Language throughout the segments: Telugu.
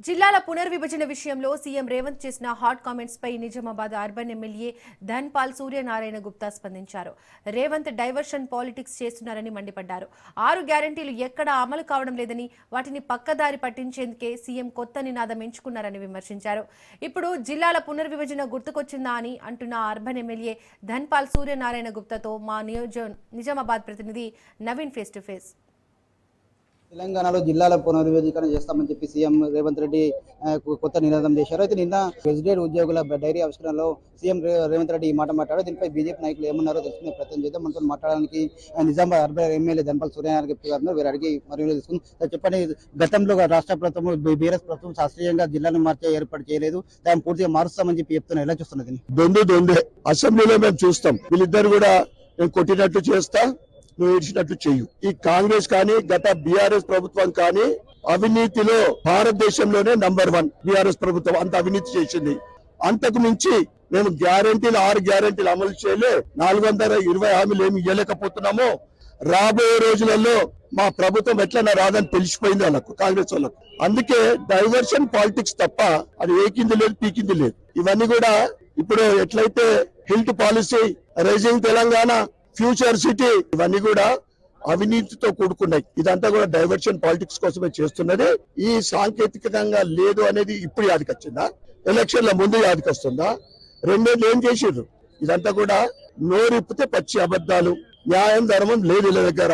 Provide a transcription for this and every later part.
జిల్లాల పునర్విభజన విషయంలో సీఎం రేవంత్ చేసిన హాట్ కామెంట్స్ పై నిజామాబాద్ అర్బన్ ఎమ్మెల్యే ధన్పాల్ సూర్యనారాయణ గుప్తా స్పందించారు. రేవంత్ డైవర్షన్ పాలిటిక్స్ చేస్తున్నారని మండిపడ్డారు. 6 గ్యారంటీలు ఎక్కడా అమలు కావడం లేదని, వాటిని పక్కదారి పట్టించేందుకే సీఎం కొత్త నినాదం ఎంచుకున్నారని విమర్శించారు. ఇప్పుడు జిల్లాల పునర్విభజన గుర్తుకొచ్చిందా అని అంటున్న అర్బన్ ఎమ్మెల్యే ధన్పాల్ సూర్యనారాయణ గుప్తాతో మా నిజామాబాద్ ప్రతినిధి నవీన్ ఫేస్ టు ఫేస్. తెలంగాణలో జిల్లాల పునర్విభజన చేస్తామని చెప్పి సీఎం రేవంత్ రెడ్డి కొత్త నినాదం చేశారు. అయితే నిన్న గెజిటెడ్ ఉద్యోగుల డైరీ ఆవిష్కరణలో సీఎం రేవంత్ రెడ్డి ఈ మాట మాట్లాడారు. దీనిపై బీజేపీ నాయకులు ఏమన్నారో తెలుసుకునే ప్రయత్నం చేద్దాం. మనతో మాట్లాడడానికి నిజామాబాద్ అర్బన్ ఎమ్మెల్యే ధన్పాల్ సూర్యనారాయణ గుప్తా గారు వీరు అడిగి మరియు తెలుసుకుంది. చెప్పండి, గతంలో రాష్ట్ర ప్రభుత్వం బీఆర్ఎస్ ప్రభుత్వం శాస్త్రీయంగా జిల్లాను మార్చే ఏర్పాటు చేయలేదు, దాన్ని పూర్తిగా మారుస్తామని చెప్పి చెప్తున్నారు. ఎలా చూస్తున్నది? దొందే అసెంబ్లీలో మేము చూస్తాం, వీళ్ళిద్దరు కూడా నేను కొట్టినట్టు చేస్తా, నువ్వు ఏడ్చినట్టు చెయ్యు. ఈ కాంగ్రెస్ కానీ గత బీఆర్ఎస్ ప్రభుత్వం కానీ అవినీతిలో భారతదేశంలోనే నంబర్ 1 బీఆర్ఎస్ ప్రభుత్వం అంత అవినీతి చేసింది. అంతకు మించి మేము గ్యారంటీలు 6 గ్యారంటీలు అమలు చేయలే, 420 హామీలు ఏమి ఇవ్వలేకపోతున్నామో. రాబోయే రోజులలో మా ప్రభుత్వం ఎట్లన్నా రాదని తెలిసిపోయింది వాళ్ళకు, కాంగ్రెస్ వాళ్ళకు. అందుకే డైవర్షన్ పాలిటిక్స్ తప్ప అది ఏకింది లేదు, పీకింది లేదు. ఇవన్నీ కూడా ఇప్పుడు ఎట్లయితే HILT policy, rising Telangana, future city, ఇవన్నీ కూడా అవినీతితో కూడుకున్నాయి. ఇదంతా కూడా డైవర్షన్ పాలిటిక్స్ కోసమే చేస్తున్నది. ఈ సాంకేతికంగా లేదు అనేది ఇప్పుడు యాదికొచ్చిందా? ఎలక్షన్ల ముందు యాదికొస్తుందా? రెండేళ్ళు ఏం చేసిర్రు? ఇదంతా కూడా నోరిప్పితే పచ్చి అబద్ధాలు, న్యాయం ధర్మం లేదు వీళ్ళ దగ్గర.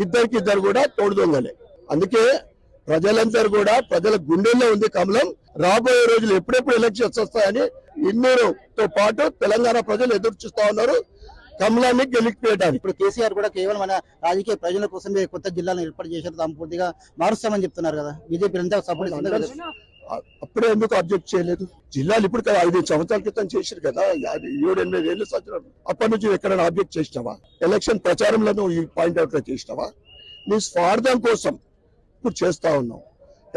ఇద్దరు కూడా తోడు దొంగలే. అందుకే ప్రజలందరూ కూడా, ప్రజల గుండెల్లో ఉంది కమలం. రాబోయే రోజులు ఎప్పుడెప్పుడు ఎలక్షన్స్ వస్తాయని ఇన్నూరుతో పాటు తెలంగాణ ప్రజలు ఎదురు చూస్తా ఉన్నారు కమలాన్ని గెలిపివేయడానికి. ఇప్పుడు కేసీఆర్ కూడా కేవలం మన రాజకీయ ప్రజల కోసమే కొత్త జిల్లాలను ఏర్పాటు చేశారు, తాము పూర్తిగా మారుస్తామని చెప్తున్నారు కదా. బీజేపీ అంతా సపోర్ట్ ఇస్తుంది. అప్పుడే ఎందుకు అబ్జెక్ట్ చేయలేదు? జిల్లాలు ఇప్పుడు 5 సంవత్సరాల క్రితం చేశారు కదా, 7-8 ఏళ్ళు సంవత్సరాలు. అప్పటి నుంచి ఎక్కడైనా ఆబ్జెక్ట్ చేసినావా? ఎలక్షన్ ప్రచారంలో నువ్వు ఈ పాయింట్ అవుట్ లో చేసినావా? నీ స్వార్థం కోసం ఇప్పుడు చేస్తా ఉన్నావు.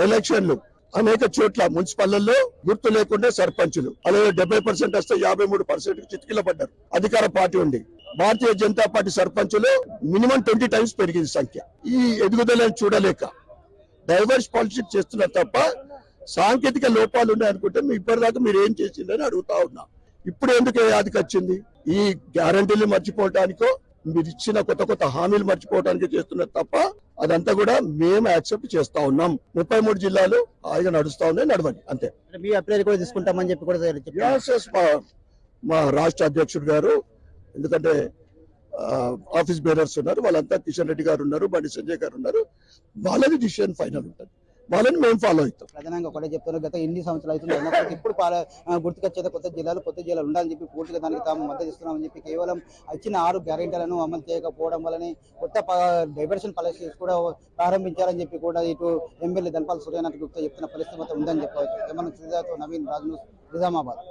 ఎలక్షన్లు అనేక చోట్ల మున్సిపల్లో గుర్తు లేకుండా సర్పంచులు అలాగే 70% వస్తే 53% చితికిల పడ్డారు. అధికార పార్టీ ఉండి భారతీయ జనతా పార్టీ సర్పంచులు మినిమం 20 టైమ్స్ పెరిగింది సంఖ్య. ఈ ఎదుగుదలను చూడలేక డైవర్స్ పాలిటిక్స్ చేస్తున్నారు తప్ప సాంకేతిక లోపాలు ఉన్నాయనుకుంటే మీ ఇప్పటిదాకా మీరు ఏం చేసిందని అడుగుతా ఉన్నా. ఇప్పుడు ఎందుకు యాదికొచ్చింది? ఈ గ్యారంటీలు మర్చిపోవటానికో, మీరు ఇచ్చిన కొత్త హామీలు మర్చిపోవడానికి చేస్తున్నారు తప్ప అదంతా కూడా మేము యాక్సెప్ట్ చేస్తా ఉన్నాం. 33 జిల్లాలు హాయిగా నడుస్తా ఉన్నాయి, నడవండి అంతే. మీ అప్లై కూడా తీసుకుంటామని చెప్పి కూడా మా రాష్ట్ర అధ్యక్షుడు గారు, ఎందుకంటే ఆఫీస్ బేరర్స్ ఉన్నారు, వాళ్ళంతా కిషన్ రెడ్డి గారు ఉన్నారు, బండి సంజయ్ గారు ఉన్నారు, వాళ్ళది డిసిషన్ ఫైనల్ ఉంటుంది, వాళ్ళని మేము ఫాలో అవుతాం. ప్రధానంగా ఒకటే చెప్తున్నారు, గత ఎన్ని సంవత్సరాలు అవుతుంది ఇప్పుడు గుర్తుకొచ్చేది కొత్త జిల్లాలు ఉండాలని చెప్పి పూర్తిగా దానికి తాము మద్దతు ఇస్తున్నామని చెప్పి కేవలం ఇచ్చిన 6 గ్యారెంటీలను అమలు చేయకపోవడం వల్లనే కొత్త డైవర్షన్ పాలసీస్ కూడా ప్రారంభించారని చెప్పి కూడా ఇటు ఎమ్మెల్యే ధన్పాల్ సూర్యనారాయణ గుప్తా చెప్తున్న పరిస్థితి మొత్తం ఉందని చెప్పవచ్చు. నవీన్ రాజు, నిజామాబాద్.